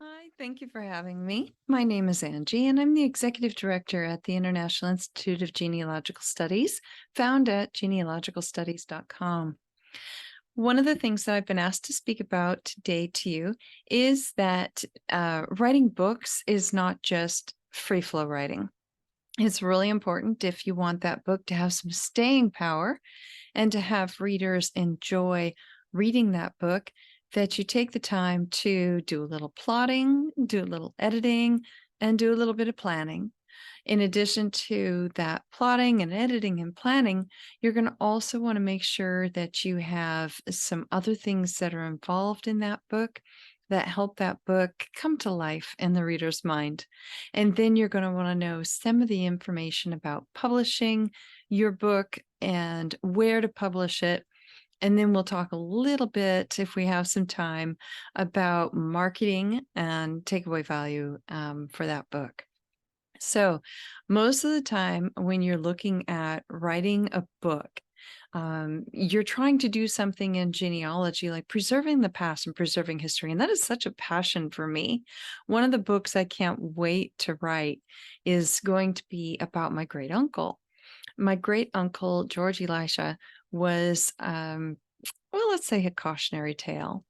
Hi, thank you for having me. My name is Angie, and I'm the Executive Director at the International Institute of Genealogical Studies, found at genealogicalstudies.com. One of the things that I've been asked to speak about today to you is that writing books is not just free flow writing. It's really important if you want that book to have some staying power and to have readers enjoy reading that book, that you take the time to do a little plotting, do a little editing, and do a little bit of planning. In addition to that plotting and editing and planning, you're going to also want to make sure that you have some other things that are involved in that book that help that book come to life in the reader's mind. And then you're going to want to know some of the information about publishing your book and where to publish it. And then we'll talk a little bit, if we have some time, about marketing and takeaway value for that book. So, most of the time, when you're looking at writing a book, you're trying to do something in genealogy, like preserving the past and preserving history. And that is such a passion for me. One of the books I can't wait to write is going to be about my great uncle. My great uncle, George Elisha, was, well, let's say a cautionary tale.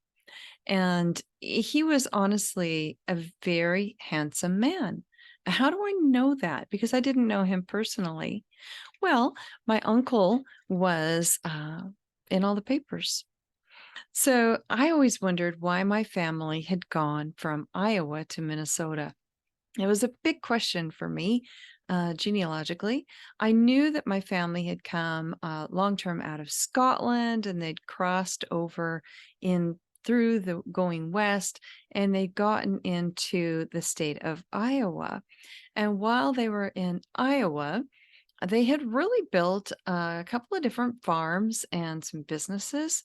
And he was honestly a very handsome man. How do I know that? Because I didn't know him personally. Well, my uncle was in all the papers. So I always wondered why my family had gone from Iowa to Minnesota. It was a big question for me, genealogically. I knew that my family had come long term out of Scotland, and they'd crossed over in through the going west, and they'd gotten into the state of Iowa. And while they were in Iowa, they had really built a couple of different farms and some businesses.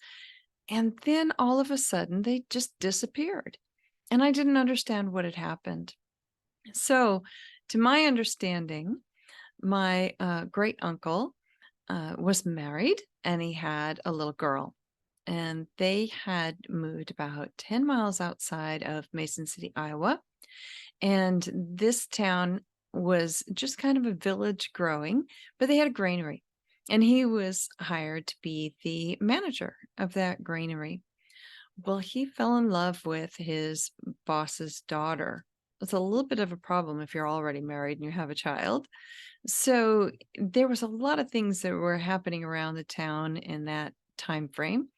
And then all of a sudden, they just disappeared. And I didn't understand what had happened. So, to my understanding, my great uncle was married and he had a little girl. And they had moved about 10 miles outside of Mason City, Iowa. And this town was just kind of a village growing, but they had a granary. And he was hired to be the manager of that granary. Well, he fell in love with his boss's daughter. It's a little bit of a problem if you're already married and you have a child. So there was a lot of things that were happening around the town in that time frame.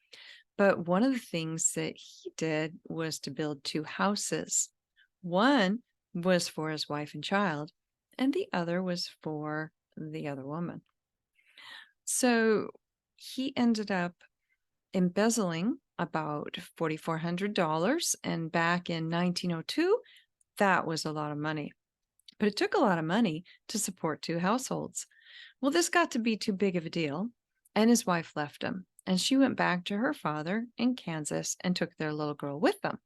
But one of the things that he did was to build two houses. One was for his wife and child, and the other was for the other woman. So he ended up embezzling about $4,400. And back in 1902, that was a lot of money. But it took a lot of money to support two households. Well, this got to be too big of a deal, and his wife left him. And she went back to her father in Kansas and took their little girl with them.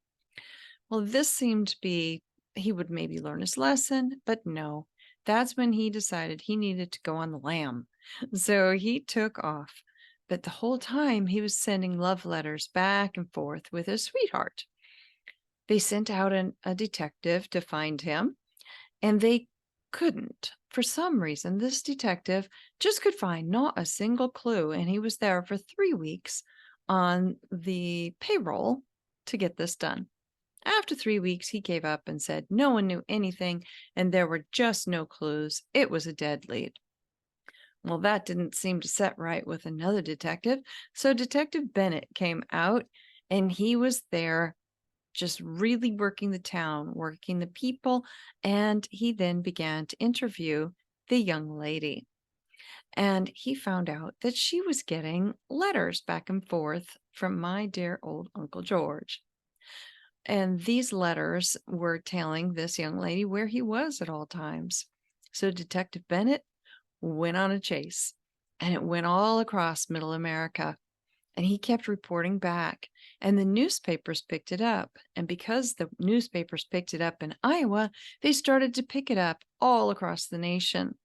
Well, this seemed to be, he would maybe learn his lesson, but no. That's when he decided he needed to go on the lam. So he took off. But the whole time he was sending love letters back and forth with his sweetheart. They sent out a detective to find him, and they couldn't. For some reason, this detective just could find not a single clue, and he was there for 3 weeks on the payroll to get this done. After 3 weeks, he gave up and said no one knew anything, and there were just no clues. It was a dead lead. Well, that didn't seem to set right with another detective, so Detective Bennett came out, and he was there just really working the town, working the people, and he then began to interview the young lady. And he found out that she was getting letters back and forth from my dear old Uncle George. And these letters were telling this young lady where he was at all times. So Detective Bennett went on a chase, and it went all across Middle America. And he kept reporting back, and the newspapers picked it up. And because the newspapers picked it up in Iowa, they started to pick it up all across the nation.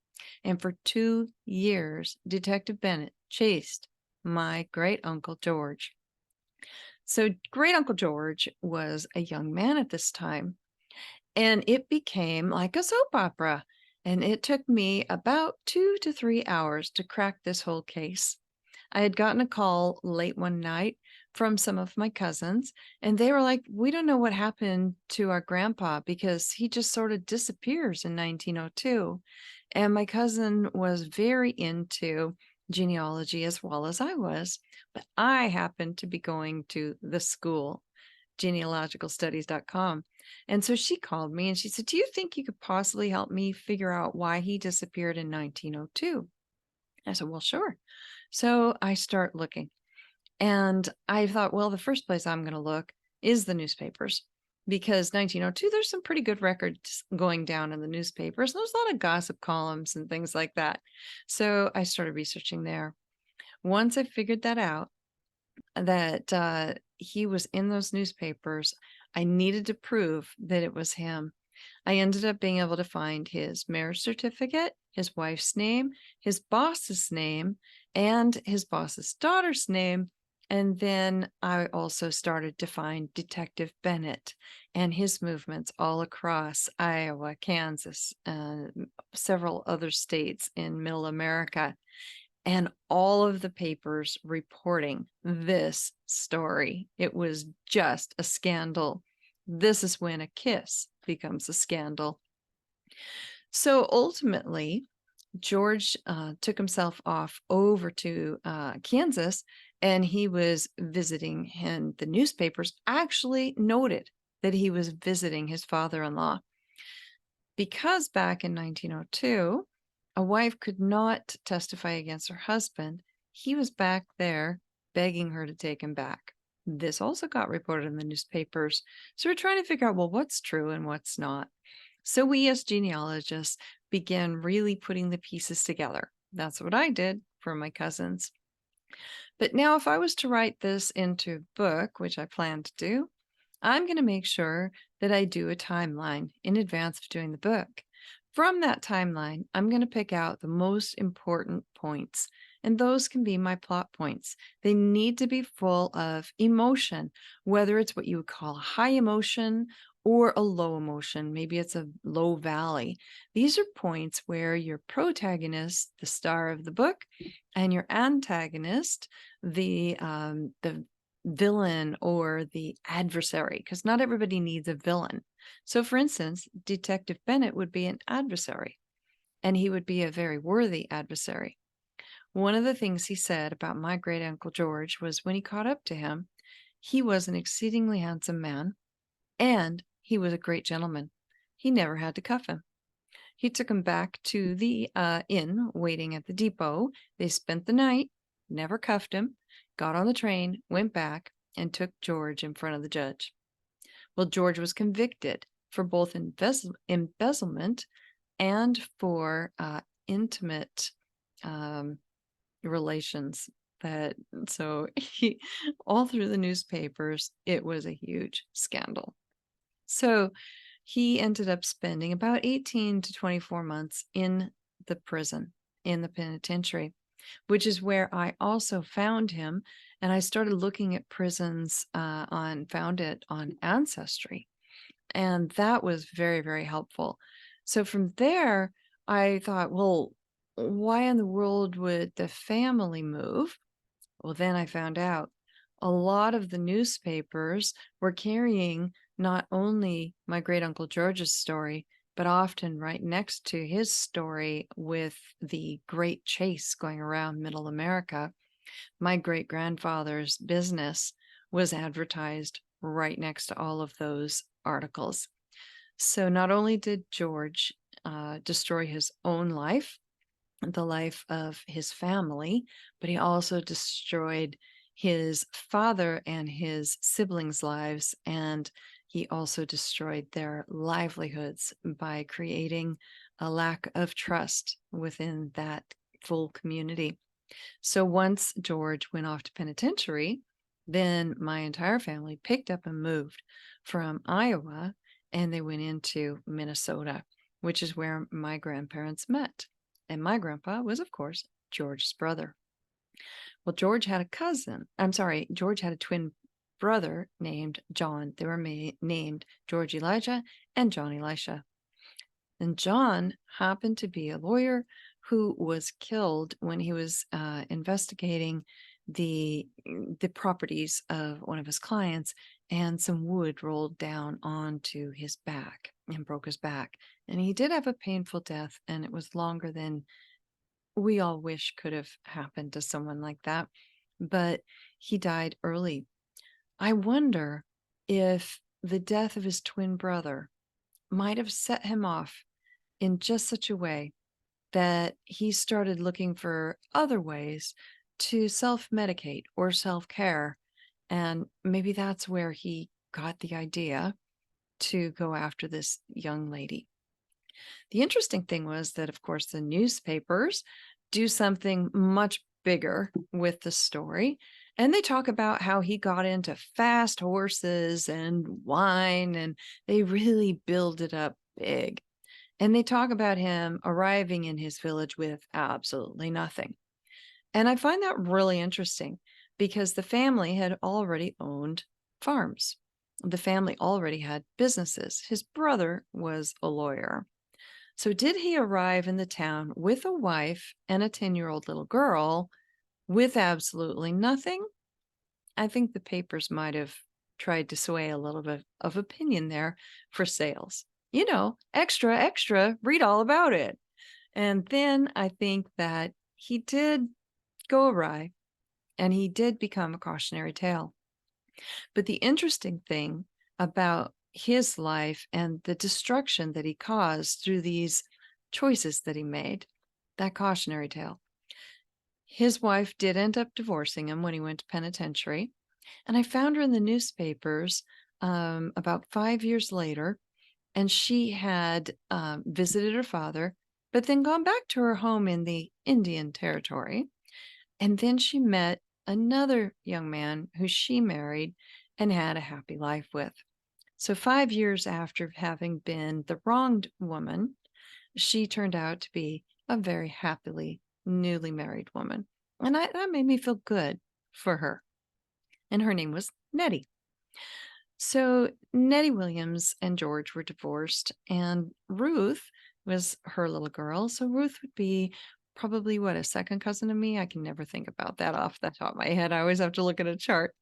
And for 2 years, Detective Bennett chased my great uncle George. So, great uncle George was a young man at this time. And it became like a soap opera. And it took me about 2 to 3 hours to crack this whole case. I had gotten a call late one night from some of my cousins, and they were like, "We don't know what happened to our grandpa because he just sort of disappears in 1902." And my cousin was very into genealogy as well as I was, but I happened to be going to the school, genealogicalstudies.com. And so she called me and she said, "Do you think you could possibly help me figure out why he disappeared in 1902?" I said, "Well, sure." So I start looking. And I thought, well, the first place I'm going to look is the newspapers because 1902, there's some pretty good records going down in the newspapers. There's a lot of gossip columns and things like that. So I started researching there. Once I figured that out, that he was in those newspapers, I needed to prove that it was him. I ended up being able to find his marriage certificate, his wife's name, his boss's name, and his boss's daughter's name. And then I also started to find Detective Bennett and his movements all across Iowa, Kansas, several other states in middle America, and all of the papers reporting this story. It was just a scandal. This is when a kiss becomes a scandal. So ultimately, George took himself off over to Kansas, and he was visiting, and the newspapers actually noted that he was visiting his father-in-law because back in 1902, a wife could not testify against her husband. He was back there begging her to take him back. This also got reported in the newspapers. So we're trying to figure out, well, what's true and what's not. So we as genealogists began really putting the pieces together. That's what I did for my cousins. But now if I was to write this into a book, which I plan to do, I'm going to make sure that I do a timeline in advance of doing the book. From that timeline, I'm going to pick out the most important points, and those can be my plot points. They need to be full of emotion, whether it's what you would call a high emotion or a low emotion. Maybe it's a low valley. These are points where your protagonist, the star of the book, and your antagonist, the villain or the adversary, because not everybody needs a villain. So, for instance, Detective Bennett would be an adversary, and he would be a very worthy adversary. One of the things he said about my great uncle George was when he caught up to him, he was an exceedingly handsome man, and he was a great gentleman. He never had to cuff him. He took him back to the inn waiting at the depot. They spent the night, never cuffed him, got on the train, went back, and took George in front of the judge. Well, George was convicted for both embezzlement and for intimate relations. So all through the newspapers, it was a huge scandal. So he ended up spending about 18 to 24 months in the prison, in the penitentiary, which is where I also found him. And I started looking at prisons found it on Ancestry. And that was very, very helpful. So from there, I thought, well, why in the world would the family move? Well, then I found out a lot of the newspapers were carrying not only my great uncle George's story, but often right next to his story with the Great Chase going around middle America. My great grandfather's business was advertised right next to all of those articles. So not only did George destroy his own life, the life of his family, but he also destroyed his father and his siblings' lives, and he also destroyed their livelihoods by creating a lack of trust within that full community. So once George went off to penitentiary, then my entire family picked up and moved from Iowa, and they went into Minnesota, which is where my grandparents met. And my grandpa was, of course, George's brother. Well, George had a twin brother named John. They were named George Elijah and John Elisha. And John happened to be a lawyer who was killed when he was investigating the properties of one of his clients, and some wood rolled down onto his back and broke his back. And he did have a painful death, and it was longer than we all wish could have happened to someone like that. But he died early. I wonder if the death of his twin brother might have set him off in just such a way that he started looking for other ways to self-medicate or self-care. And maybe that's where he got the idea to go after this young lady. The interesting thing was that, of course, the newspapers do something much bigger with the story. And they talk about how he got into fast horses and wine, and they really build it up big. And they talk about him arriving in his village with absolutely nothing. And I find that really interesting because the family had already owned farms. The family already had businesses. His brother was a lawyer. So, did he arrive in the town with a wife and a 10-year-old little girl with absolutely nothing? I think the papers might have tried to sway a little bit of opinion there for sales. Extra, extra, read all about it. And then I think that he did go awry and he did become a cautionary tale. But the interesting thing about his life and the destruction that he caused through these choices that he made, that cautionary tale, his wife did end up divorcing him when he went to penitentiary. And I found her in the newspapers about 5 years later, and she had visited her father, but then gone back to her home in the Indian Territory. And then she met another young man who she married and had a happy life with. So 5 years after having been the wronged woman, she turned out to be a very happily newly married woman. And that made me feel good for her. And her name was Nettie. So Nettie Williams and George were divorced, and Ruth was her little girl. So Ruth would be probably a second cousin to me. I can never think about that off the top of my head. I always have to look at a chart.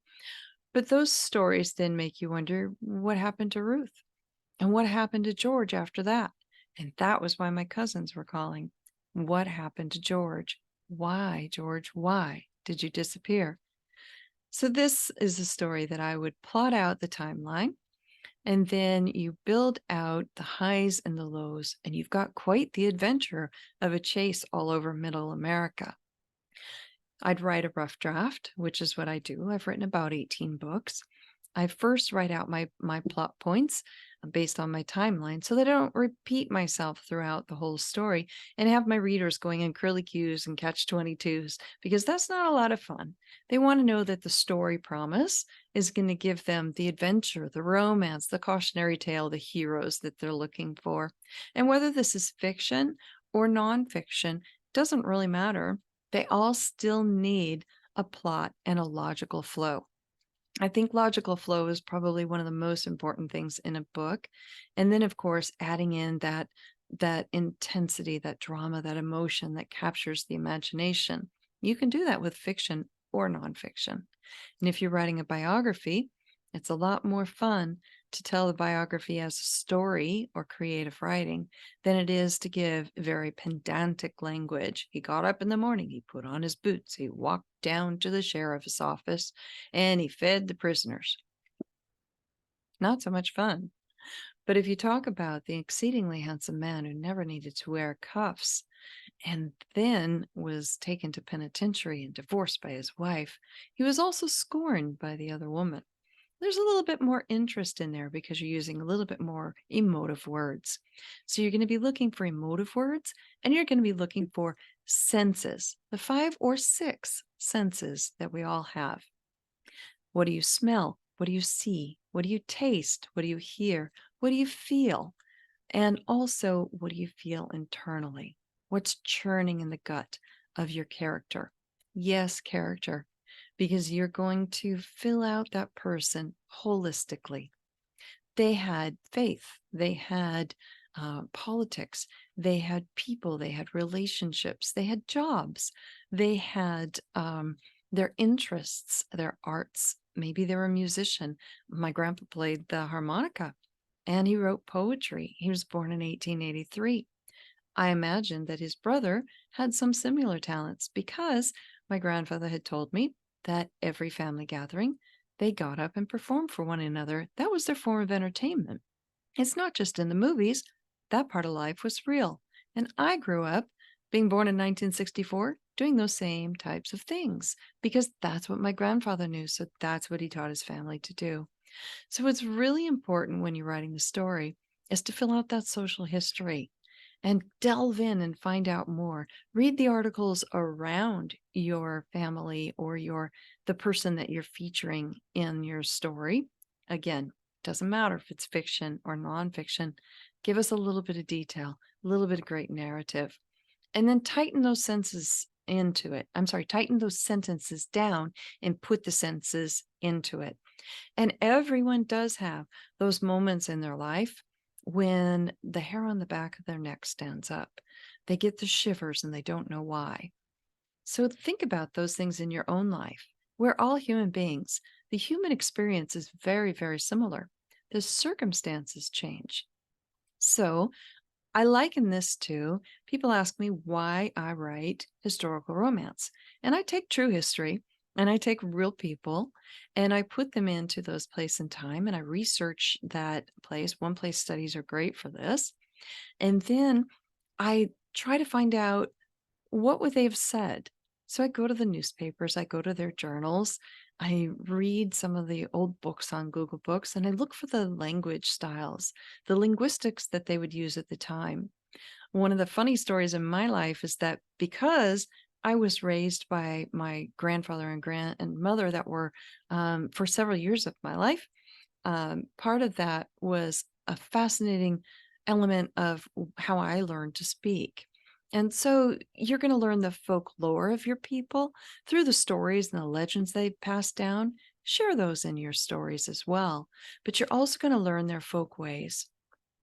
But those stories then make you wonder what happened to Ruth and what happened to George after that. And that was why my cousins were calling. What happened to George? Why, George? Why did you disappear? So this is a story that I would plot out the timeline, and then you build out the highs and the lows, and you've got quite the adventure of a chase all over Middle America. I'd write a rough draft, which is what I do. I've written about 18 books. I first write out my plot points based on my timeline so that I don't repeat myself throughout the whole story and have my readers going in curlicues and catch-22s, because that's not a lot of fun. They want to know that the story promise is going to give them the adventure, the romance, the cautionary tale, the heroes that they're looking for. And whether this is fiction or nonfiction doesn't really matter. They all still need a plot and a logical flow. I think logical flow is probably one of the most important things in a book. And then, of course, adding in that intensity, that drama, that emotion that captures the imagination. You can do that with fiction or nonfiction. And if you're writing a biography, it's a lot more fun to tell the biography as a story or creative writing than it is to give very pedantic language. He got up in the morning, he put on his boots, he walked down to the sheriff's office, and he fed the prisoners. Not so much fun. But if you talk about the exceedingly handsome man who never needed to wear cuffs and then was taken to penitentiary and divorced by his wife, he was also scorned by the other woman. There's a little bit more interest in there because you're using a little bit more emotive words. So you're going to be looking for emotive words, and you're going to be looking for senses, the 5 or 6 senses that we all have. What do you smell? What do you see? What do you taste? What do you hear? What do you feel? And also, what do you feel internally? What's churning in the gut of your character? Yes, character. because you're going to fill out that person holistically. They had faith, they had politics, they had people, they had relationships, they had jobs, they had their interests, their arts. Maybe they were a musician. My grandpa played the harmonica and he wrote poetry. He was born in 1883. I imagined that his brother had some similar talents because my grandfather had told me that every family gathering, they got up and performed for one another. That was their form of entertainment. It's not just in the movies, that part of life was real. And I grew up, being born in 1964, doing those same types of things because that's what my grandfather knew. So that's what he taught his family to do. So it's really important when you're writing the story is to fill out that social history and delve in and find out more. Read the articles around your family or the person that you're featuring in your story. Again, doesn't matter if it's fiction or nonfiction. Give us a little bit of detail, a little bit of great narrative, and then tighten those sentences into it. I'm sorry, tighten those sentences down and put the sentences into it. And everyone does have those moments in their life when the hair on the back of their neck stands up. They get the shivers and they don't know why. So think about those things in your own life. We're all human beings. The human experience is very, very similar. The circumstances change. So I liken this to people ask me why I write historical romance. And I take true history and I take real people and I put them into those place and time and I research that place. One place studies are great for this. And then I try to find out what would they have said. So I go to the newspapers, I go to their journals, I read some of the old books on Google Books, and I look for the language styles, the linguistics that they would use at the time. One of the funny stories in my life is that because I was raised by my grandfather and grandmother that were for several years of my life, part of that was a fascinating element of how I learned to speak. And so you're going to learn the folklore of your people through the stories and the legends they passed down. Share those in your stories as well. But you're also going to learn their folk ways.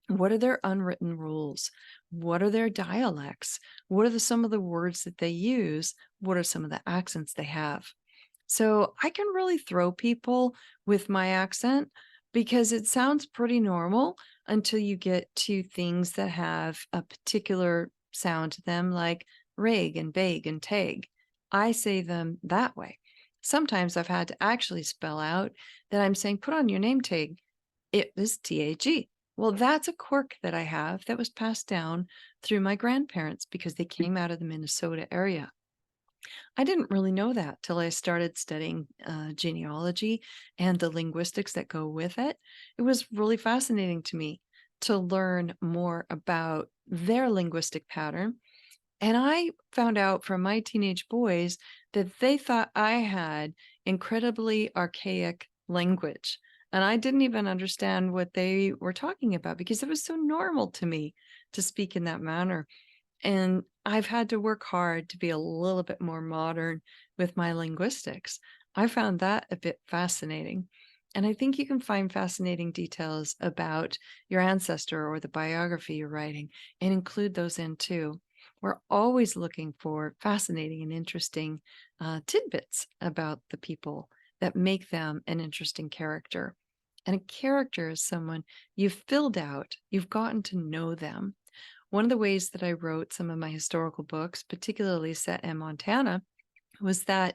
What are their unwritten rules? What are their dialects? What are some of the words that they use? What are some of the accents they have? So I can really throw people with my accent because it sounds pretty normal until you get to things that have a particular sound to them, like rag and bag and tag. I say them that way. Sometimes I've had to actually spell out that I'm saying, put on your name tag. It is TAG. Well, that's a quirk that I have that was passed down through my grandparents because they came out of the Minnesota area. I didn't really know that till I started studying genealogy and the linguistics that go with it. It was really fascinating to me to learn more about their linguistic pattern. And I found out from my teenage boys that they thought I had incredibly archaic language. And I didn't even understand what they were talking about because it was so normal to me to speak in that manner. And I've had to work hard to be a little bit more modern with my linguistics. I found that a bit fascinating. And I think you can find fascinating details about your ancestor or the biography you're writing and include those in too. We're always looking for fascinating and interesting tidbits about the people that make them an interesting character. And a character is someone you've filled out, you've gotten to know them. One of the ways that I wrote some of my historical books, particularly set in Montana, was that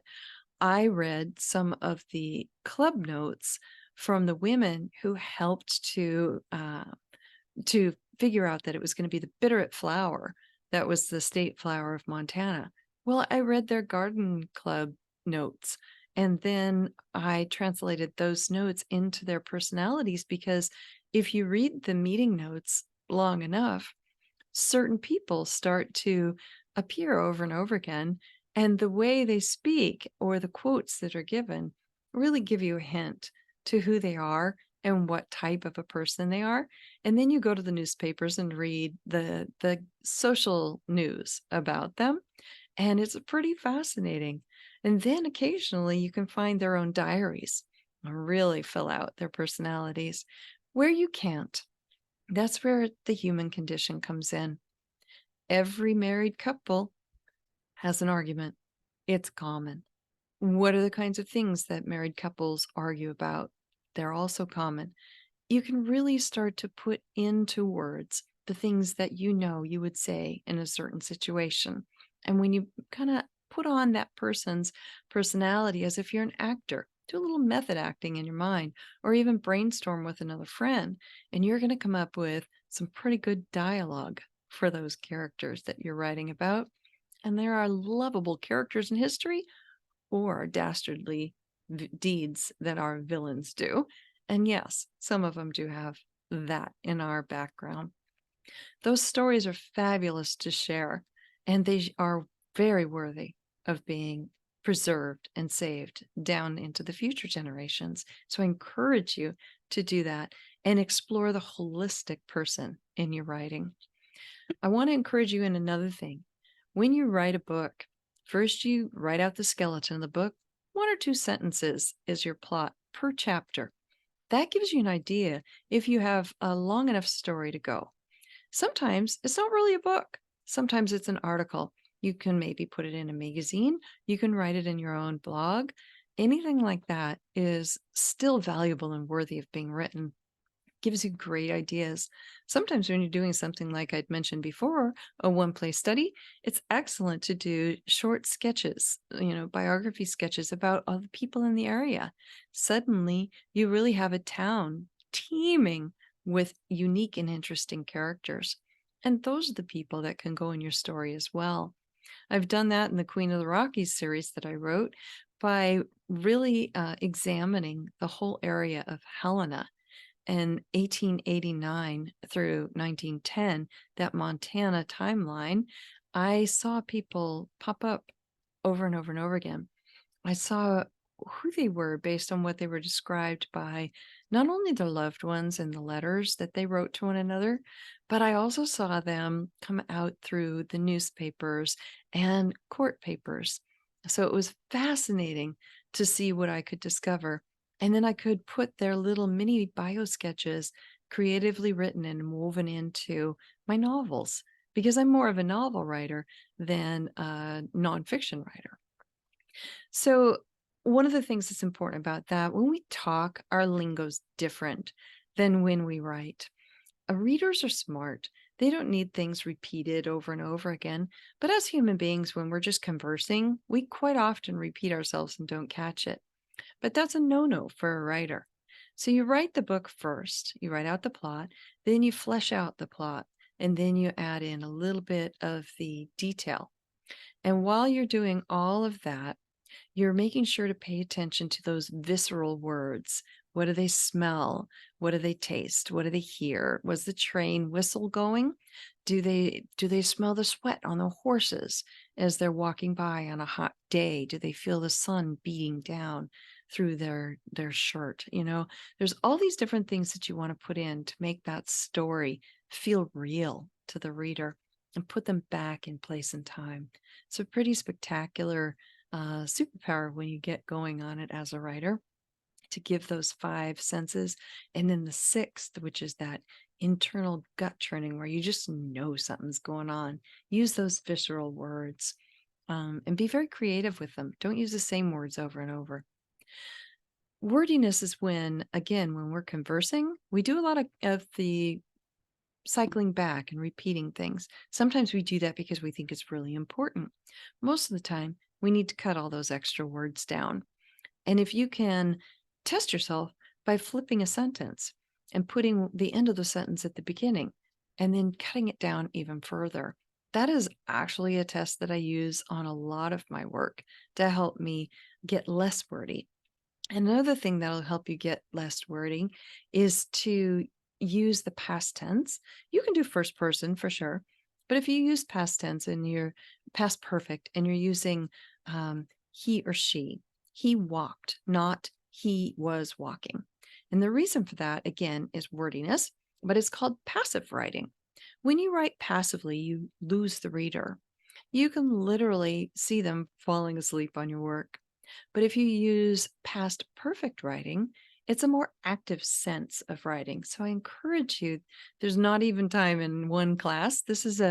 I read some of the club notes from the women who helped to figure out that it was going to be the bitterroot flower that was the state flower of Montana. Well, I read their garden club notes and then I translated those notes into their personalities because if you read the meeting notes long enough, certain people start to appear over and over again. And the way they speak or the quotes that are given really give you a hint to who they are and what type of a person they are. And then you go to the newspapers and read the social news about them. And it's pretty fascinating. And then occasionally you can find their own diaries and really fill out their personalities. Where you can't, that's where the human condition comes in. Every married couple has an argument. It's common. What are the kinds of things that married couples argue about? They're also common. You can really start to put into words the things that you know you would say in a certain situation. And when you kind of put on that person's personality as if you're an actor, do a little method acting in your mind, or even brainstorm with another friend, and you're going to come up with some pretty good dialogue for those characters that you're writing about. And there are lovable characters in history or dastardly deeds that our villains do. And yes, some of them do have that in our background. Those stories are fabulous to share, and they are very worthy of being preserved and saved down into the future generations. So I encourage you to do that and explore the holistic person in your writing. I want to encourage you in another thing. When you write a book, first you write out the skeleton of the book. 1 or 2 sentences is your plot per chapter. That gives you an idea if you have a long enough story to go. Sometimes it's not really a book. Sometimes it's an article. You can maybe put it in a magazine. You can write it in your own blog. Anything like that is still valuable and worthy of being written. Gives you great ideas. Sometimes when you're doing something like I'd mentioned before, a one-place study, it's excellent to do short sketches, biography sketches about other people in the area. Suddenly, you really have a town teeming with unique and interesting characters. And those are the people that can go in your story as well. I've done that in the Queen of the Rockies series that I wrote by really examining the whole area of Helena in 1889 through 1910, that Montana timeline. I saw people pop up over and over and over again. I saw who they were based on what they were described by not only their loved ones and the letters that they wrote to one another, but I also saw them come out through the newspapers and court papers. So it was fascinating to see what I could discover. And then I could put their little mini bio sketches creatively written and woven into my novels because I'm more of a novel writer than a nonfiction writer. So, one of the things that's important about that, when we talk, our lingo's different than when we write. Readers are smart. They don't need things repeated over and over again. But as human beings, when we're just conversing, we quite often repeat ourselves and don't catch it. But that's a no-no for a writer. So you write the book first, you write out the plot, then you flesh out the plot, and then you add in a little bit of the detail. And while you're doing all of that, you're making sure to pay attention to those visceral words. What do they smell? What do they taste? What do they hear? Was the train whistle going? Do they smell the sweat on the horses as they're walking by on a hot day? Do they feel the sun beating down through their shirt? There's all these different things that you want to put in to make that story feel real to the reader and put them back in place and time. It's a pretty spectacular superpower when you get going on it as a writer, to give those 5 senses. And then the sixth, which is that internal gut churning where you just know something's going on. Use those visceral words and be very creative with them. Don't use the same words over and over. Wordiness is when, again, when we're conversing, we do a lot of the cycling back and repeating things. Sometimes we do that because we think it's really important. Most of the time, we need to cut all those extra words down. And if you can test yourself by flipping a sentence and putting the end of the sentence at the beginning and then cutting it down even further, that is actually a test that I use on a lot of my work to help me get less wordy. Another thing that'll help you get less wording is to use the past tense. You can do first person for sure, but if you use past tense and you're past perfect and you're using he or he walked, not he was walking. And the reason for that, again, is wordiness, but it's called passive writing. When you write passively, you lose the reader. you can literally see them falling asleep on your work. But if you use past perfect writing, it's a more active sense of writing. So I encourage you, there's not even time in one class. This is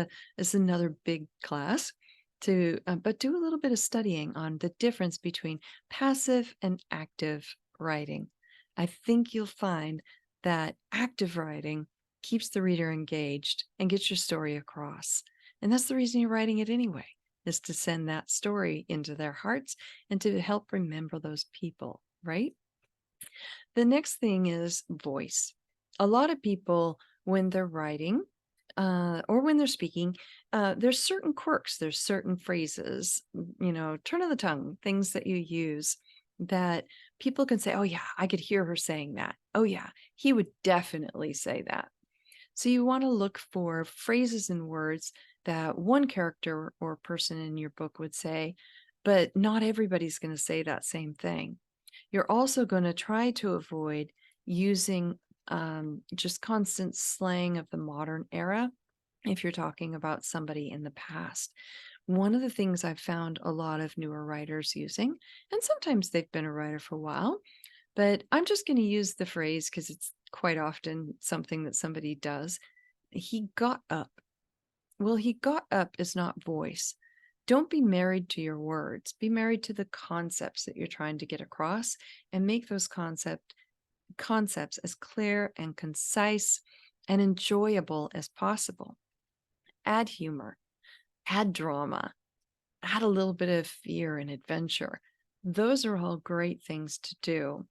another big class to but do a little bit of studying on the difference between passive and active writing. I think you'll find that active writing keeps the reader engaged and gets your story across. And that's the reason you're writing it anyway, is to send that story into their hearts and to help remember those people, right? The next thing is voice. A lot of people, when they're writing or when they're speaking, there's certain quirks, there's certain phrases, turn of the tongue, things that you use that people can say, oh, yeah, I could hear her saying that. Oh, yeah, he would definitely say that. So you want to look for phrases and words that one character or person in your book would say, but not everybody's going to say that same thing. You're also going to try to avoid using just constant slang of the modern era if you're talking about somebody in the past. One of the things I've found a lot of newer writers using, and sometimes they've been a writer for a while, but I'm just going to use the phrase because it's quite often something that somebody does. He got up. Well, he got up is not voice. Don't be married to your words. Be married to the concepts that you're trying to get across and make those concepts as clear and concise and enjoyable as possible. Add humor, add drama, add a little bit of fear and adventure. Those are all great things to do.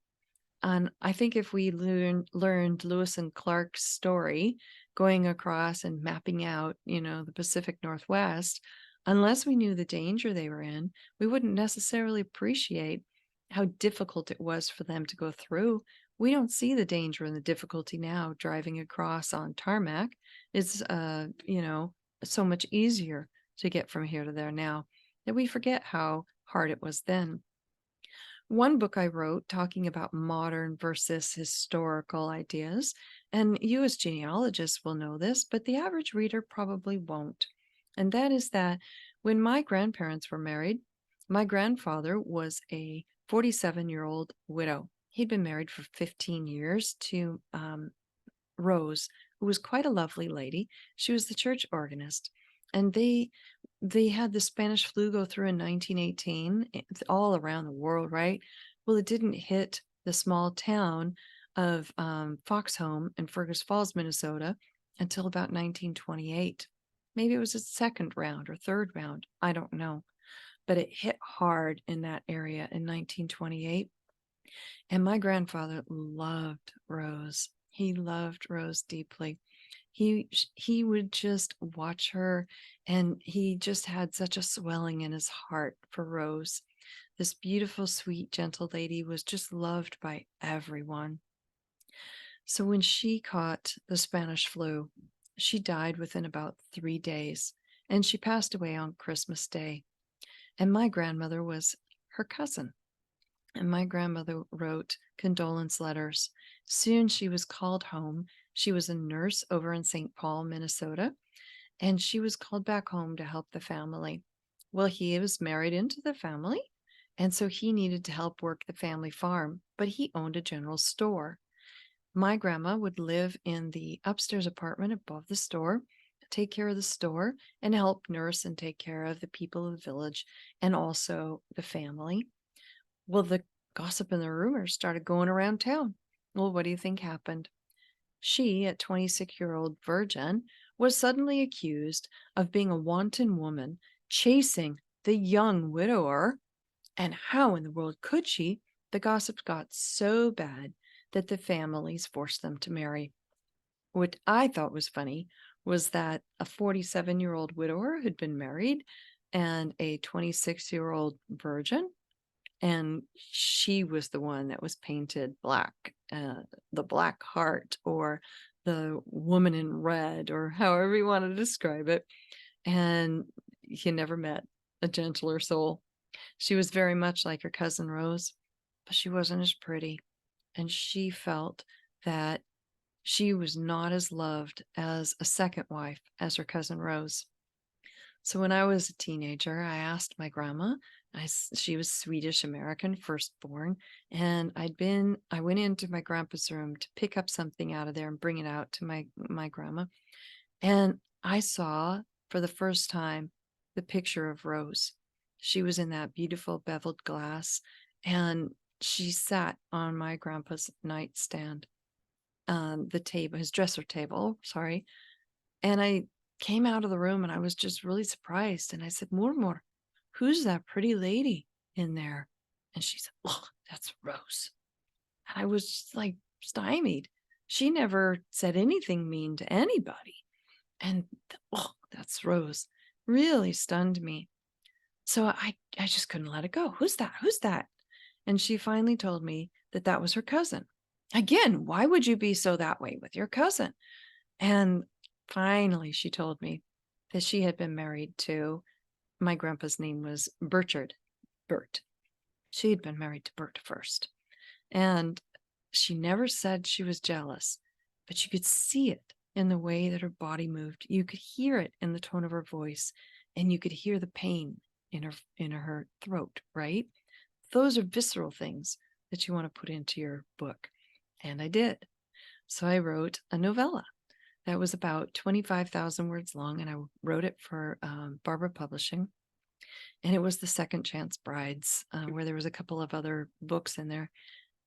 And I think if we learned Lewis and Clark's story going across and mapping out, the Pacific Northwest, unless we knew the danger they were in, we wouldn't necessarily appreciate how difficult it was for them to go through. We don't see the danger and the difficulty now driving across on tarmac. It's, so much easier to get from here to there now that we forget how hard it was then. One book I wrote talking about modern versus historical ideas, and you as genealogists will know this, but the average reader probably won't. And that is that when my grandparents were married, my grandfather was a 47-year-old widow. He'd been married for 15 years to Rose, who was quite a lovely lady. She was the church organist. And they had the Spanish flu go through in 1918, all around the world, right? Well, it didn't hit the small town of Foxhome in Fergus Falls, Minnesota, until about 1928. Maybe it was its second round or third round. I don't know. But it hit hard in that area in 1928. And my grandfather loved Rose. He loved Rose deeply. He would just watch her, and he just had such a swelling in his heart for Rose. This beautiful, sweet, gentle lady was just loved by everyone. So when she caught the Spanish flu, she died within about 3 days, and she passed away on Christmas Day. And my grandmother was her cousin. And my grandmother wrote condolence letters. Soon she was called home. She was a nurse over in St. Paul, Minnesota, and she was called back home to help the family. Well, he was married into the family, and so he needed to help work the family farm, but he owned a general store. My grandma would live in the upstairs apartment above the store, take care of the store, and help nurse and take care of the people of the village and also the family. Well, the gossip and the rumors started going around town. Well, what do you think happened? She, a 26-year-old virgin, was suddenly accused of being a wanton woman chasing the young widower. And how in the world could she? The gossip got so bad that the families forced them to marry. What I thought was funny was that a 47-year-old widower had been married and a 26-year-old virgin, and she was the one that was painted black, the Black Heart or the Woman in Red, or however you want to describe it. And he never met a gentler soul. She was very much like her cousin Rose, but she wasn't as pretty. And she felt that she was not as loved as a second wife as her cousin Rose. So when I was a teenager, I asked my grandma, she was Swedish American, firstborn, and I went into my grandpa's room to pick up something out of there and bring it out to my grandma. And I saw for the first time the picture of Rose. She was in that beautiful beveled glass, and she sat on my grandpa's nightstand, the table, his dresser table, sorry. And I came out of the room and I was just really surprised. And I said, Murmur, who's that pretty lady in there? And she said, oh, that's Rose. And I was just like stymied. She never said anything mean to anybody. And oh, that's Rose. Really stunned me. So I just couldn't let it go. Who's that? Who's that? And she finally told me that that was her cousin. Again, why would you be so that way with your cousin? And finally, she told me that she had been married to my grandpa's name was Burchard, Bert. She had been married to Bert first. And she never said she was jealous, but you could see it in the way that her body moved. You could hear it in the tone of her voice, and you could hear the pain in her throat, right? Those are visceral things that you want to put into your book. And I did. So I wrote a novella that was about 25,000 words long, and I wrote it for Barbara Publishing. And it was the Second Chance Brides, where there was a couple of other books in there.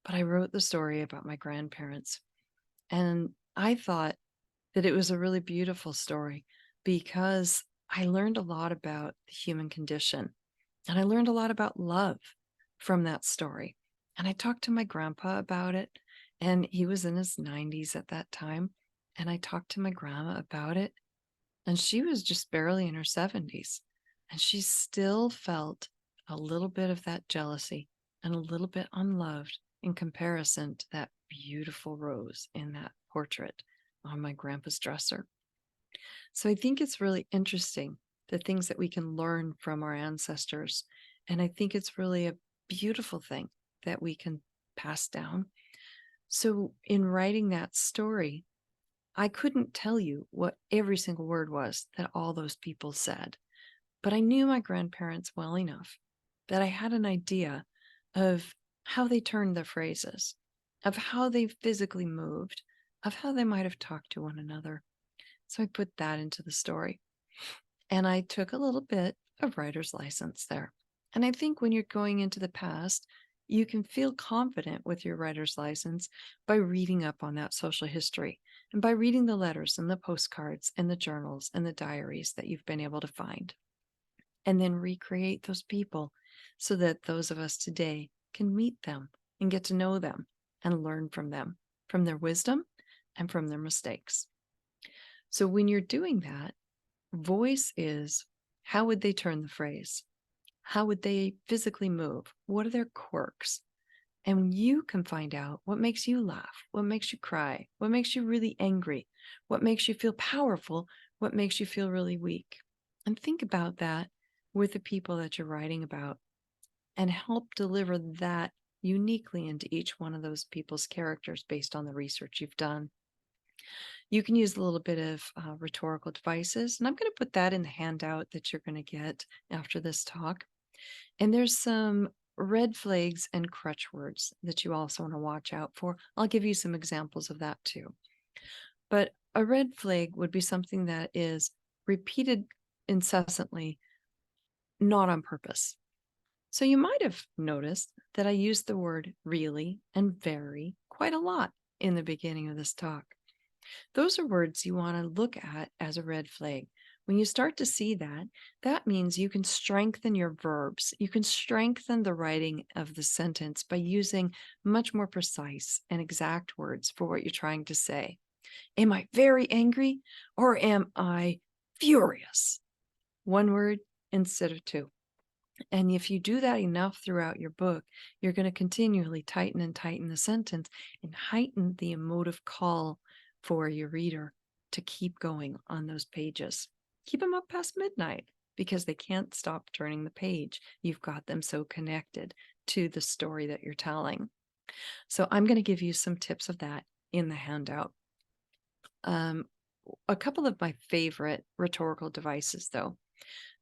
But I wrote the story about my grandparents. And I thought that it was a really beautiful story because I learned a lot about the human condition. And I learned a lot about love from that story. And I talked to my grandpa about it, and he was in his 90s at that time. And I talked to my grandma about it, and she was just barely in her 70s. And she still felt a little bit of that jealousy and a little bit unloved in comparison to that beautiful Rose in that portrait on my grandpa's dresser. So I think it's really interesting the things that we can learn from our ancestors. And I think it's really a beautiful thing that we can pass down. So in writing that story, I couldn't tell you what every single word was that all those people said, but I knew my grandparents well enough that I had an idea of how they turned their phrases, of how they physically moved, of how they might have talked to one another. So I put that into the story. And I took a little bit of writer's license there. And I think when you're going into the past, you can feel confident with your writer's license by reading up on that social history and by reading the letters and the postcards and the journals and the diaries that you've been able to find. And then recreate those people so that those of us today can meet them and get to know them and learn from them, from their wisdom and from their mistakes. So when you're doing that, voice is how would they turn the phrase? How would they physically move? What are their quirks? And you can find out what makes you laugh, what makes you cry, what makes you really angry, what makes you feel powerful, what makes you feel really weak. And think about that with the people that you're writing about and help deliver that uniquely into each one of those people's characters based on the research you've done. You can use a little bit of rhetorical devices, and I'm going to put that in the handout that you're going to get after this talk. And there's some red flags and crutch words that you also want to watch out for. I'll give you some examples of that too. But a red flag would be something that is repeated incessantly, not on purpose. So you might have noticed that I used the word really and very quite a lot in the beginning of this talk. Those are words you want to look at as a red flag. When you start to see that, that means you can strengthen your verbs. You can strengthen the writing of the sentence by using much more precise and exact words for what you're trying to say. Am I very angry or am I furious? One word instead of two. And if you do that enough throughout your book, you're going to continually tighten and tighten the sentence and heighten the emotive call for your reader to keep going on those pages. Keep them up past midnight because they can't stop turning the page. You've got them so connected to the story that you're telling. So I'm going to give you some tips of that in the handout. A couple of my favorite rhetorical devices, though,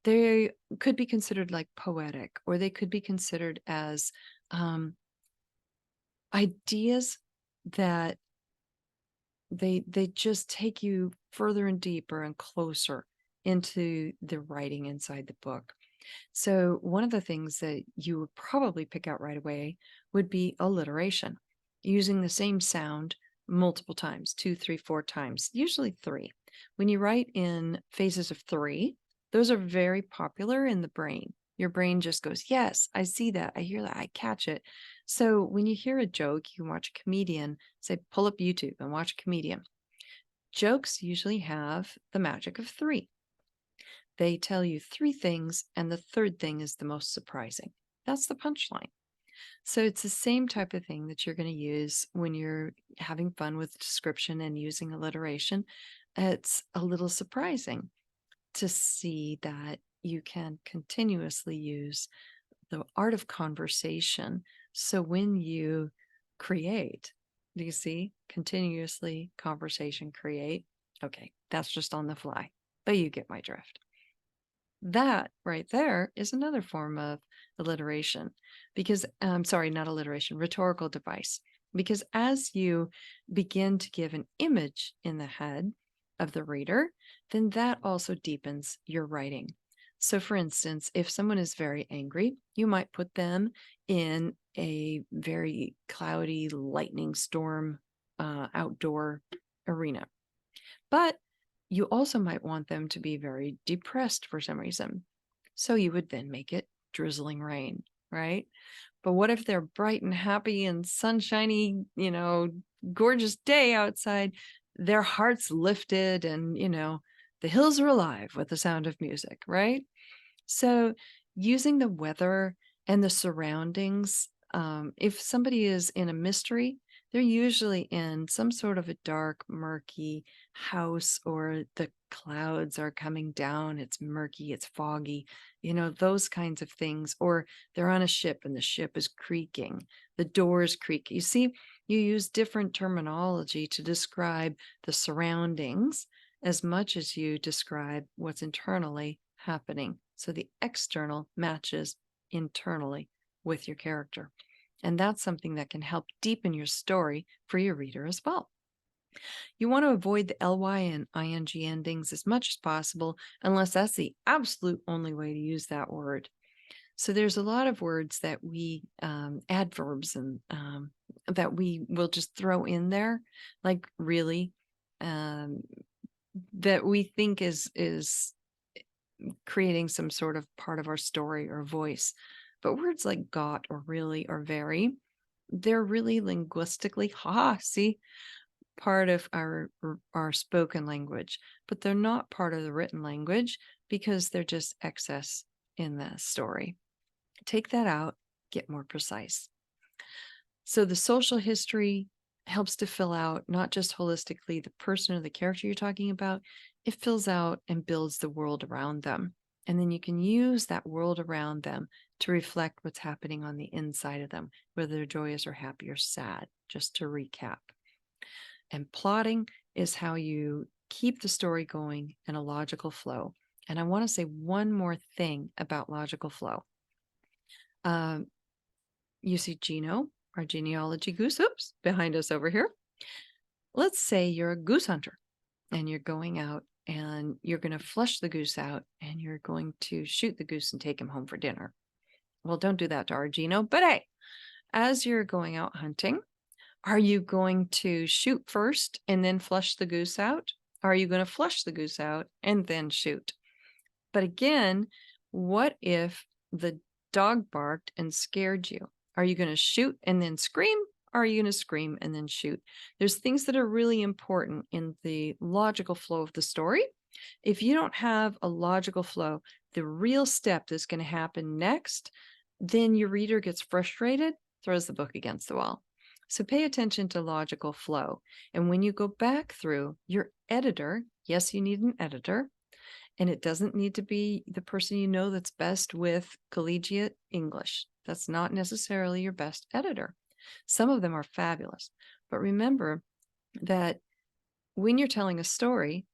They could be considered like poetic, or they could be considered as um, ideas that they just take you further and deeper and closer into the writing inside the book. So one of the things that you would probably pick out right away would be alliteration, using the same sound multiple times, two, three, four times, usually three. When you write in phases of three, those are very popular in the brain. Your brain just goes, yes, I see that. I hear that. I catch it. So when you hear a joke, you can watch a comedian, say, pull up YouTube and watch a comedian. Jokes usually have the magic of three. They tell you three things, and the third thing is the most surprising. That's the punchline. So it's the same type of thing that you're going to use when you're having fun with description and using alliteration. It's a little surprising to see that you can continuously use the art of conversation. So when you create, do you see? Continuously conversation create. Okay, that's just on the fly, but you get my drift. That right there is another form of alliteration because, sorry, not alliteration, rhetorical device. Because as you begin to give an image in the head of the reader, then that also deepens your writing. So, for instance, if someone is very angry, you might put them in a very cloudy lightning storm outdoor arena. But you also might want them to be very depressed for some reason. So you would then make it drizzling rain, right? But what if they're bright and happy and sunshiny, gorgeous day outside, their hearts lifted and, the hills are alive with the sound of music, right? So using the weather and the surroundings, if somebody is in a mystery, they're usually in some sort of a dark, murky house, or the clouds are coming down. It's murky, it's foggy, those kinds of things. Or they're on a ship and the ship is creaking, the doors creak. You see, you use different terminology to describe the surroundings as much as you describe what's internally happening. So the external matches internally with your character. And that's something that can help deepen your story for your reader as well. You want to avoid the ly and ing endings as much as possible, unless that's the absolute only way to use that word. So there's a lot of words that we adverbs and that we will just throw in there, like really, that we think is creating some sort of part of our story or voice. But words like got or really or very, they're really linguistically, see, part of our spoken language, but they're not part of the written language because they're just excess in the story. Take that out, get more precise. So the social history helps to fill out not just holistically the person or the character you're talking about, it fills out and builds the world around them. And then you can use that world around them to reflect what's happening on the inside of them, whether they're joyous or happy or sad, just to recap. And plotting is how you keep the story going in a logical flow. And I want to say one more thing about logical flow. You see Gino, our genealogy goose, behind us over here. Let's say you're a goose hunter and you're going out and you're going to flush the goose out and you're going to shoot the goose and take him home for dinner. Well, don't do that to our Gino, but hey, as you're going out hunting, are you going to shoot first and then flush the goose out? Are you going to flush the goose out and then shoot? But again, what if the dog barked and scared you? Are you going to shoot and then scream? Or are you going to scream and then shoot? There's things that are really important in the logical flow of the story. If you don't have a logical flow, the real step that's going to happen next, then your reader gets frustrated, throws the book against the wall. So pay attention to logical flow. And when you go back through your editor, yes, you need an editor, and it doesn't need to be the person you know that's best with collegiate English. That's not necessarily your best editor. Some of them are fabulous. But remember that when you're telling a story,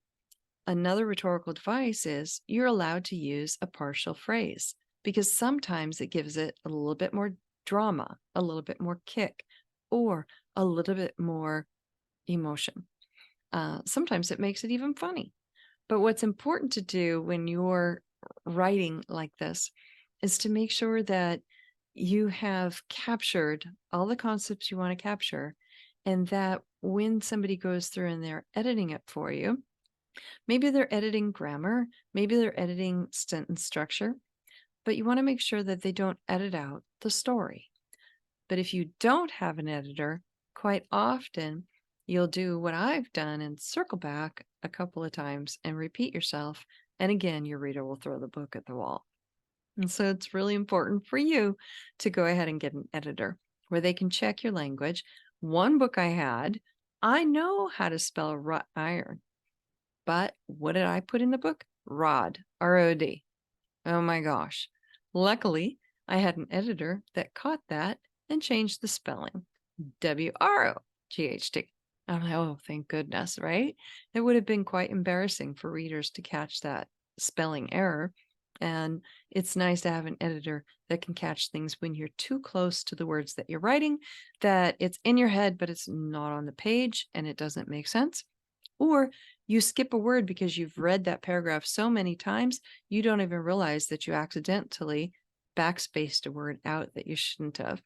Another rhetorical device is you're allowed to use a partial phrase because sometimes it gives it a little bit more drama, a little bit more kick, or a little bit more emotion. Sometimes it makes it even funny. But what's important to do when you're writing like this is to make sure that you have captured all the concepts you want to capture, and that when somebody goes through and they're editing it for you, maybe they're editing grammar, maybe they're editing sentence structure, but you want to make sure that they don't edit out the story. But if you don't have an editor, quite often you'll do what I've done and circle back a couple of times and repeat yourself. And again, your reader will throw the book at the wall. And so it's really important for you to go ahead and get an editor where they can check your language. One book I had, I know how to spell wrought iron, but what did I put in the book? Rod, R-O-D. Oh my gosh. Luckily, I had an editor that caught that and changed the spelling. W-R-O-G-H-T. I'm like, oh, thank goodness, right? It would have been quite embarrassing for readers to catch that spelling error. And it's nice to have an editor that can catch things when you're too close to the words that you're writing, that it's in your head, but it's not on the page and it doesn't make sense. Or you skip a word because you've read that paragraph so many times, you don't even realize that you accidentally backspaced a word out that you shouldn't have.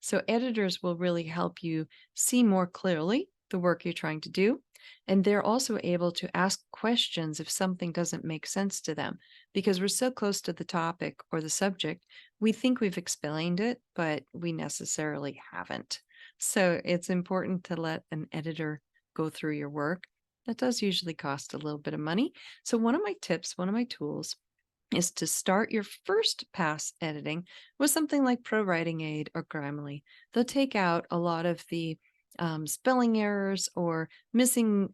So editors will really help you see more clearly the work you're trying to do. And they're also able to ask questions if something doesn't make sense to them, because we're so close to the topic or the subject, we think we've explained it, but we necessarily haven't. So it's important to let an editor go through your work. That does usually cost a little bit of money. So one of my tips, one of my tools is to start your first pass editing with something like Pro Writing Aid or Grammarly. They'll take out a lot of the spelling errors or missing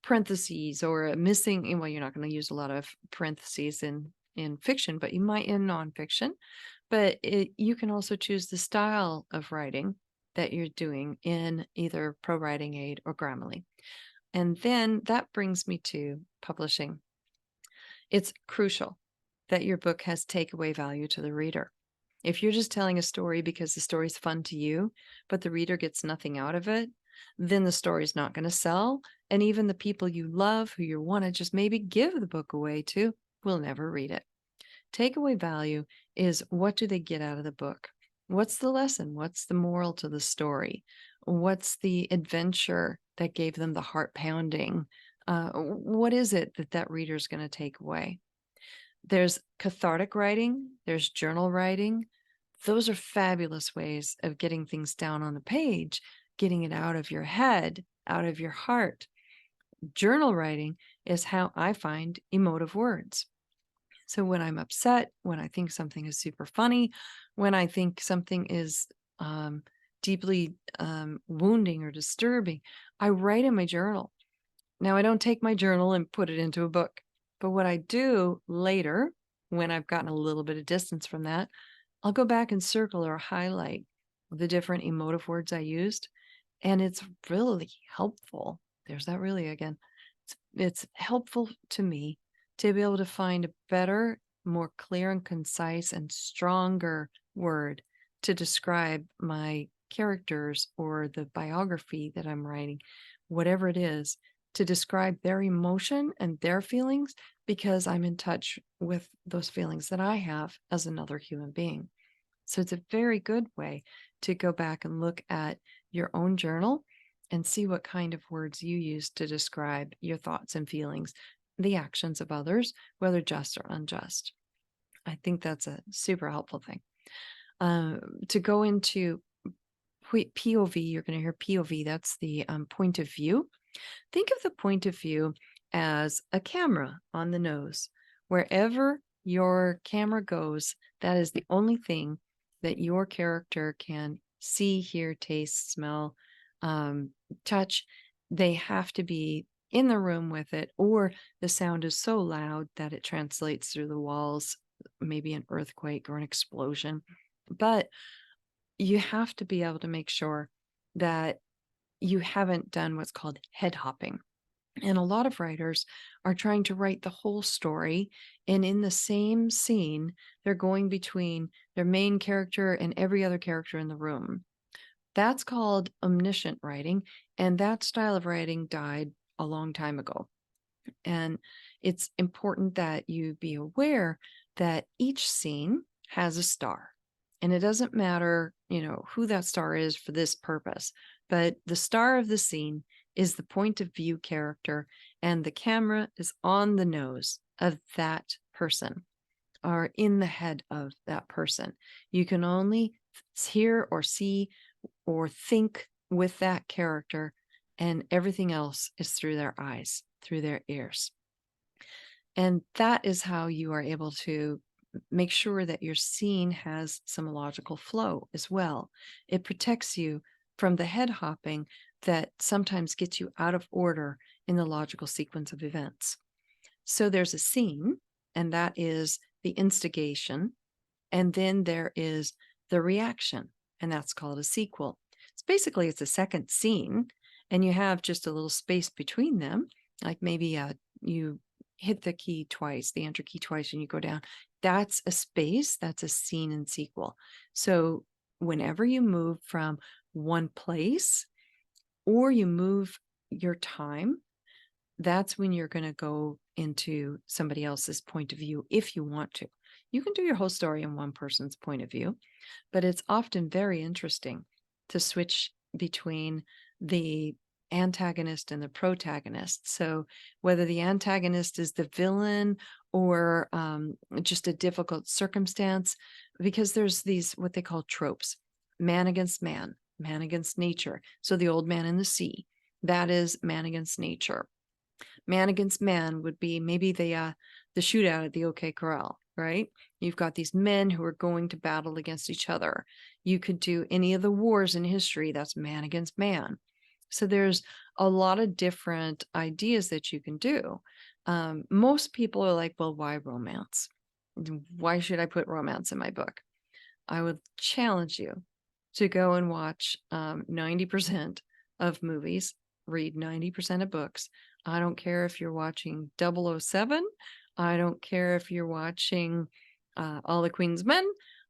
parentheses or missing, well, you're not going to use a lot of parentheses in fiction, but you might in nonfiction. But you can also choose the style of writing that you're doing in either Pro Writing Aid or Grammarly. And then that brings me to publishing. It's crucial that your book has takeaway value to the reader. If you're just telling a story because the story's fun to you, but the reader gets nothing out of it, then the story's not going to sell. And even the people you love, who you want to just maybe give the book away to, will never read it. Takeaway value is, what do they get out of the book? What's the lesson? What's the moral to the story? What's the adventure that gave them the heart pounding? What is it that that reader is going to take away? There's cathartic writing, there's journal writing. Those are fabulous ways of getting things down on the page, getting it out of your head, out of your heart. Journal writing is how I find emotive words. So when I'm upset, when I think something is super funny, when I think something is deeply wounding or disturbing, I write in my journal. Now, I don't take my journal and put it into a book, but what I do later, when I've gotten a little bit of distance from that, I'll go back and circle or highlight the different emotive words I used. And it's really helpful. There's that really again. It's helpful to me to be able to find a better, more clear and concise and stronger word to describe my characters or the biography that I'm writing, whatever it is, to describe their emotion and their feelings, because I'm in touch with those feelings that I have as another human being. So it's a very good way to go back and look at your own journal and see what kind of words you use to describe your thoughts and feelings, the actions of others, whether just or unjust. I think that's a super helpful thing. To go into POV, you're going to hear POV, that's the point of view. Think of the point of view as a camera on the nose. Wherever your camera goes, that is the only thing that your character can see, hear, taste, smell, touch. They have to be in the room with it, or the sound is so loud that it translates through the walls, maybe an earthquake or an explosion. But you have to be able to make sure that you haven't done what's called head hopping. And a lot of writers are trying to write the whole story. And in the same scene, they're going between their main character and every other character in the room. That's called omniscient writing. And that style of writing died a long time ago. And it's important that you be aware that each scene has a star. And it doesn't matter, who that star is for this purpose, but the star of the scene is the point of view character, and the camera is on the nose of that person or in the head of that person. You can only hear or see or think with that character, and everything else is through their eyes, through their ears. And that is how you are able to make sure that your scene has some logical flow as well. It protects you from the head hopping that sometimes gets you out of order in the logical sequence of events. So there's a scene, and that is the instigation. And then there is the reaction, and that's called a sequel. It's a second scene, and you have just a little space between them, like maybe you hit the key twice, the enter key twice, and you go down. That's a space, that's a scene and sequel. So whenever you move from one place or you move your time, that's when you're going to go into somebody else's point of view if you want to. You can do your whole story in one person's point of view, but it's often very interesting to switch between the antagonist and the protagonist. So whether the antagonist is the villain or just a difficult circumstance, because there's these what they call tropes: man against man, man against nature. So the old man in the sea, that is man against nature. Man against man would be maybe the shootout at the OK Corral, right? You've got these men who are going to battle against each other. You could do any of the wars in history. That's man against man. So there's a lot of different ideas that you can do. Most people are like, well, why romance? Why should I put romance in my book? I would challenge you to go and watch 90% of movies, read 90% of books. I don't care if you're watching 007. I don't care if you're watching All the Queen's Men.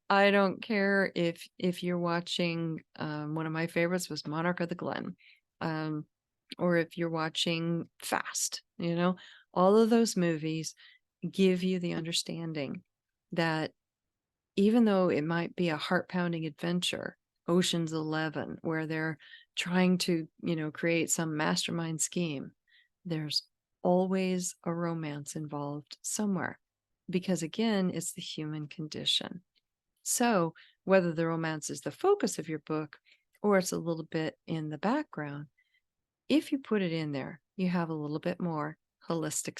I don't care if you're watching one of my favorites was Monarch of the Glen, um, or if you're watching Fast. All of those movies give you the understanding that even though it might be a heart-pounding adventure, Ocean's 11, where they're trying to, create some mastermind scheme, there's always a romance involved somewhere, because again, it's the human condition. So whether the romance is the focus of your book or it's a little bit in the background, if you put it in there, you have a little bit more holistic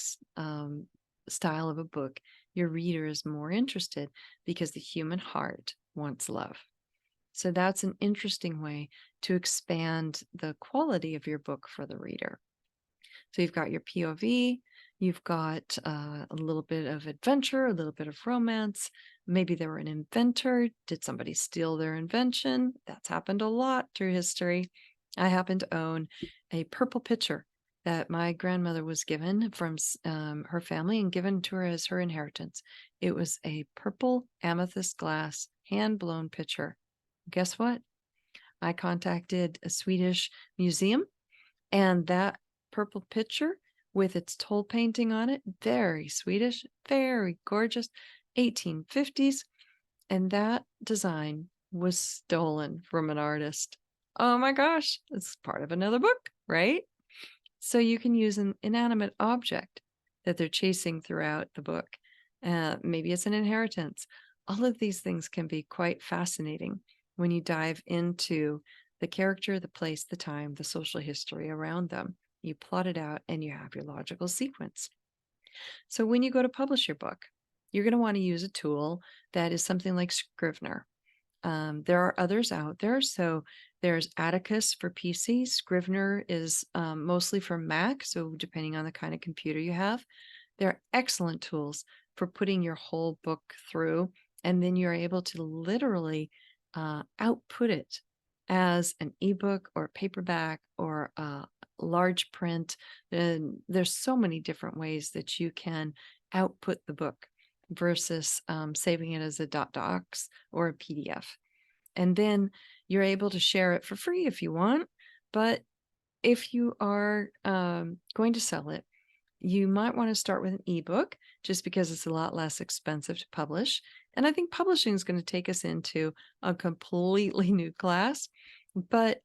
style of a book. Your reader is more interested because the human heart wants love. So that's an interesting way to expand the quality of your book for the reader. So you've got your POV, you've got a little bit of adventure, a little bit of romance. Maybe they were an inventor. Did somebody steal their invention? That's happened a lot through history. I happen to own a purple pitcher that my grandmother was given from her family and given to her as her inheritance. It was a purple amethyst glass hand blown pitcher. Guess what? I contacted a Swedish museum, and that purple pitcher with its toll painting on it, very Swedish, very gorgeous, 1850s. And that design was stolen from an artist. Oh my gosh, it's part of another book, right? So you can use an inanimate object that they're chasing throughout the book. Maybe it's an inheritance. All of these things can be quite fascinating when you dive into the character, the place, the time, the social history around them. You plot it out and you have your logical sequence. So when you go to publish your book, you're going to want to use a tool that is something like Scrivener. There are others out there. So there's Atticus for PC. Scrivener is mostly for Mac. So depending on the kind of computer you have, they're excellent tools for putting your whole book through. And then you're able to literally output it as an ebook or paperback or large print. And there's so many different ways that you can output the book versus saving it as a docs or a PDF. And then you're able to share it for free if you want. But if you are going to sell it, you might want to start with an ebook just because it's a lot less expensive to publish. And I think publishing is going to take us into a completely new class. But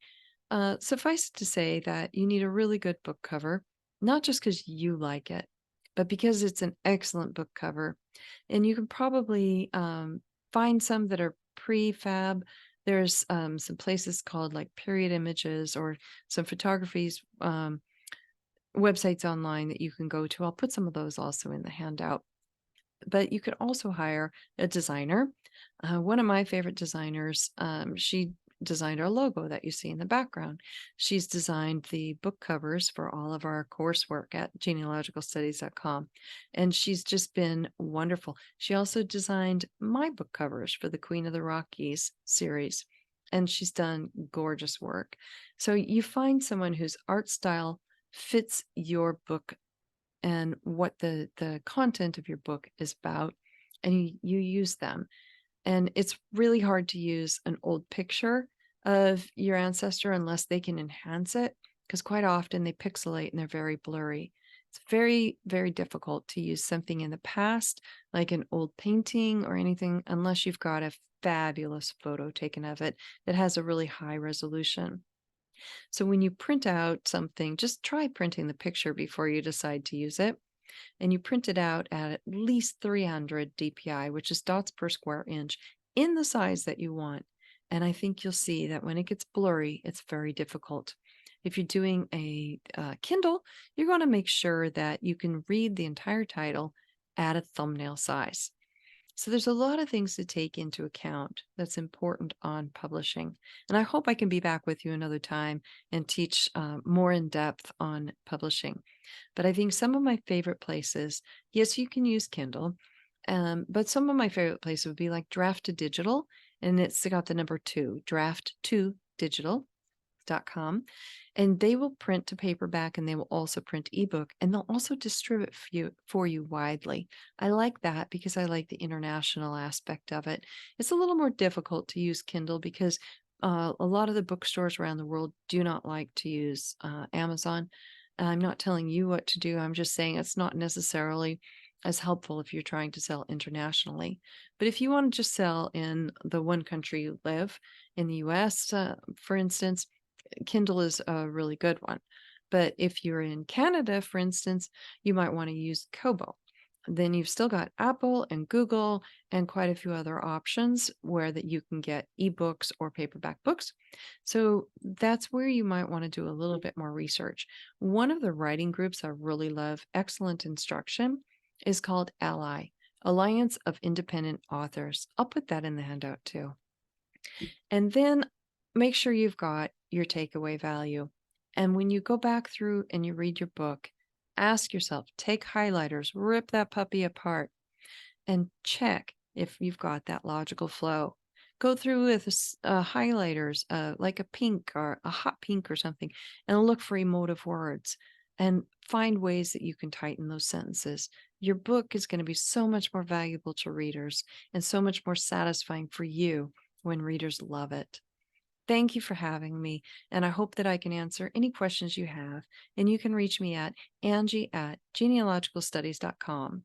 suffice it to say that you need a really good book cover, not just because you like it, but because it's an excellent book cover. And you can probably find some that are prefab. There's some places called like Period Images or some photographies websites online that you can go to. I'll put some of those also in the handout. But you could also hire a designer. One of my favorite designers, she designed our logo that you see in the background. She's designed the book covers for all of our coursework at genealogicalstudies.com. And she's just been wonderful. She also designed my book covers for the Queen of the Rockies series. And she's done gorgeous work. So you find someone whose art style fits your book and what the content of your book is about, and you use them. And it's really hard to use an old picture of your ancestor unless they can enhance it, because quite often they pixelate and they're very blurry. It's very, very difficult to use something in the past, like an old painting or anything, unless you've got a fabulous photo taken of it that has a really high resolution. So when you print out something, just try printing the picture before you decide to use it. And you print it out at least 300 DPI, which is dots per square inch, in the size that you want. And I think you'll see that when it gets blurry, it's very difficult. If you're doing a Kindle, you're going to make sure that you can read the entire title at a thumbnail size. So there's a lot of things to take into account that's important on publishing. And I hope I can be back with you another time and teach more in depth on publishing. But I think some of my favorite places, yes, you can use Kindle, but some of my favorite places would be like Draft to Digital, and it's got the number 2, draft2digital.com. And they will print to paperback and they will also print ebook and they'll also distribute for you widely. I like that because I like the international aspect of it. It's a little more difficult to use Kindle because a lot of the bookstores around the world do not like to use Amazon. I'm not telling you what to do. I'm just saying it's not necessarily as helpful if you're trying to sell internationally. But if you want to just sell in the one country you live, in the US, for instance, Kindle is a really good one. But if you're in Canada, for instance, you might want to use Kobo. Then you've still got Apple and Google and quite a few other options where that you can get ebooks or paperback books. So that's where you might want to do a little bit more research. One of the writing groups I really love, excellent instruction, is called ALLI, Alliance of Independent Authors. I'll put that in the handout too. And then make sure you've got your takeaway value. And when you go back through and you read your book, ask yourself, take highlighters, rip that puppy apart, and check if you've got that logical flow. Go through with highlighters, like a pink or a hot pink or something, and look for emotive words and find ways that you can tighten those sentences. Your book is going to be so much more valuable to readers and so much more satisfying for you when readers love it. Thank you for having me, and I hope that I can answer any questions you have. And you can reach me at Angie at genealogicalstudies.com.